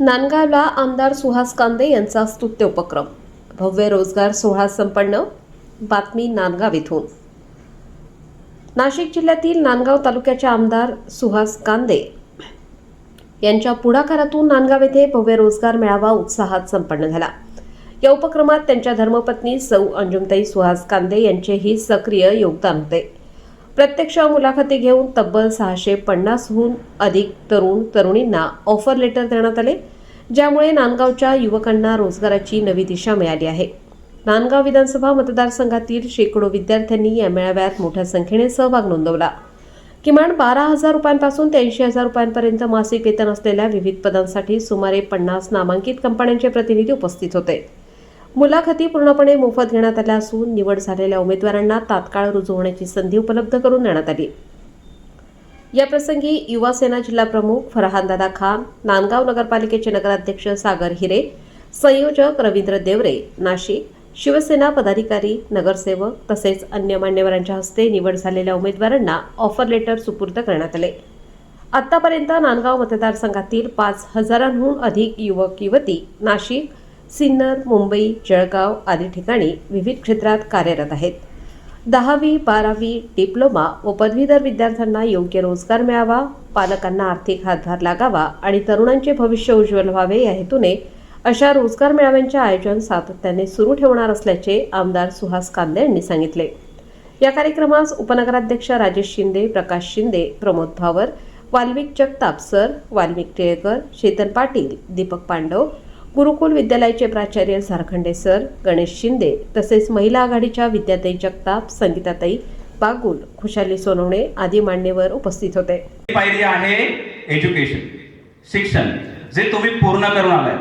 नांदगावला आमदार सुहास कांदे यांचा स्तुत्य उपक्रम. भव्य रोजगार सोहळा संपन्न. बातमी नांदगाव येथून. नाशिक जिल्ह्यातील नांदगाव तालुक्याचे आमदार सुहास कांदे यांच्या पुढाकारातून नांदगाव येथे भव्य रोजगार मेळावा उत्साहात संपन्न झाला. या उपक्रमात त्यांच्या धर्मपत्नी सौ अंजुमताई सुहास कांदे यांचेही सक्रिय योगदान होते. प्रत्यक्ष मुलाखती घेऊन तब्बल 650हून अधिक तरुणींना ऑफर लेटर देण्यात आले, ज्यामुळे नांदगावच्या युवकांना रोजगाराची नवी दिशा मिळाली आहे. नांदगाव विधानसभा मतदारसंघातील शेकडो विद्यार्थ्यांनी या मेळाव्यात मोठ्या संख्येने सहभाग नोंदवला. किमान 12,000 रुपयांपासून ते 80,000 रुपयांपर्यंत मासिक वेतन असलेल्या विविध पदांसाठी सुमारे 50 नामांकित कंपन्यांचे प्रतिनिधी उपस्थित होते. मुलाखती पूर्णपणे मोफत घेण्यात आल्या असून निवड झालेल्या उमेदवारांना तात्काळ रुजू होण्याची संधी उपलब्ध करून देण्यात आली. या प्रसंगी युवा सेना जिल्हा प्रमुख फरहानदादा खान, नांदगाव नगरपालिकेचे नगराध्यक्ष सागर हिरे, संयोजक रवींद्र देवरे, नाशिक, शिवसेना पदाधिकारी, नगरसेवक तसेच अन्य मान्यवरांच्या हस्ते निवड झालेल्या उमेदवारांना ऑफर लेटर सुपूर्द करण्यात आले. आतापर्यंत नांदगाव मतदारसंघातील 5,000हून अधिक युवक युवती नाशिक, सिन्नर, मुंबई, जळगाव आदी ठिकाणी विविध क्षेत्रात कार्यरत आहेत. 10वी, 12वी, डिप्लोमा व पदवीधर विद्यार्थ्यांना योग्य रोजगार मिळावा, पालकांना आर्थिक हातभार लागावा आणि तरुणांचे भविष्य उज्ज्वल व्हावे या हेतूने अशा रोजगार मेळाव्यांचे आयोजन सातत्याने सुरू ठेवणार असल्याचे आमदार सुहास कांदे यांनी सांगितले. या कार्यक्रमास उपनगराध्यक्ष राजेश शिंदे, प्रकाश शिंदे, प्रमोद भावर, वाल्मिक जगताप सर, वाल्मिक टिळेकर, चेतन पाटील, दीपक पांडव, गुरुकुल विद्यालयाचे प्राचार्य झारखंडे सर, गणेश शिंदे तसेच महिला आघाडीच्या विद्याताई जगताप, संगीताताई बागुल, खुशाली सोनवणे आदी मान्यवर उपस्थित होते. पायरी आहे एज्युकेशन, शिक्षण, जे तुम्ही पूर्ण करून आलात.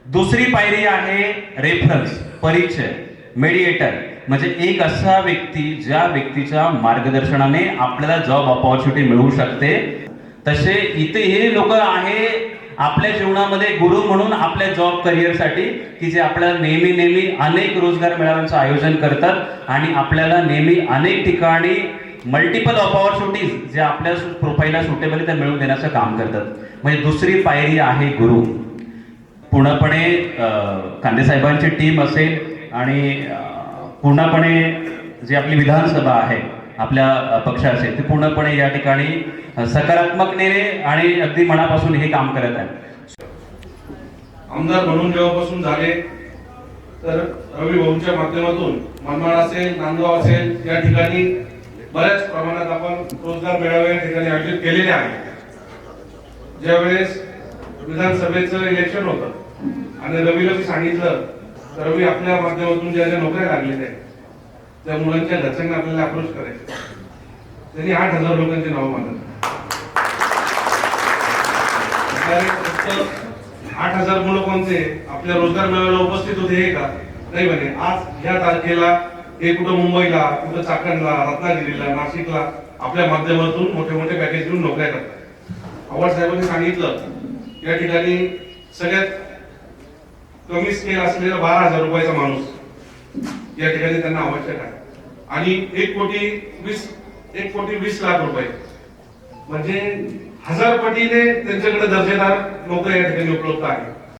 दुसरी पायरी आहे रेफरन्स, परिचय, मेडिएटर, म्हणजे एक असा व्यक्ती ज्या व्यक्तीच्या मार्गदर्शनाने आपल्याला जॉब अपॉर्च्युनिटी मिळू शकते. तसे इथे हे लोक आहे आपल्या जीवनामध्ये गुरु म्हणून आपल्या जॉब करिअरसाठी, की जे आपल्याला नेहमी अनेक रोजगार मेळाव्यांचं आयोजन करतात आणि आपल्याला नेहमी अनेक ठिकाणी मल्टिपल अपॉर्च्युनिटीज जे आपल्या प्रोफाईलला सुटेबल त्या मिळवून देण्याचं काम करतात. म्हणजे दुसरी पायरी आहे गुरु. पूर्णपणे कांदे साहेबांची टीम असेल आणि पूर्णपणे जी आपली विधानसभा आहे आपल्या पक्षाचे, ते पूर्णपणे या ठिकाणी सकारात्मकने आणि अगदी मनापासून हे काम करत आहे. आमदार म्हणून जेव्हापासून झाले तर रवी भाऊंच्या माध्यमातून मनमाड असेल, नांदगाव असेल या ठिकाणी बऱ्याच प्रमाणात आपण रोजगार मेळावे या ठिकाणी आयोजित केलेले आहे. ज्यावेळेस विधानसभेचं इलेक्शन होतं आणि रवीला मी सांगितलं, रवी आपल्या माध्यमातून ज्या ज्या नोकऱ्या लागलेल्या आहेत त्या मुलांच्या घरच्यांना आपल्याला अप्रोच करायचं. त्यांनी 8,000 लोकांची नावं मागवली. 8,000 मुलं कोणते आपल्या रोजगार मेळाव्याला उपस्थित होते हे का? नाही म्हणे. आज ह्या तारखेला हे कुठं मुंबईला, कुठं चाकणला, रत्नागिरीला, नाशिकला आपल्या माध्यमातून मोठे मोठे पॅकेज घेऊन नोकऱ्या करतात. आव्हाड साहेबांनी सांगितलं या ठिकाणी सगळ्यात कमी स्केल असलेला 12,000 रुपयाचा माणूस या ठिकाणी त्यांना आवश्यक आहे आणि 1,20,20,00,000 रुपये म्हणजे 1000 पटीने त्यांच्याकडे दर्जेदार नोकऱ्या या ठिकाणी उपलब्ध आहे.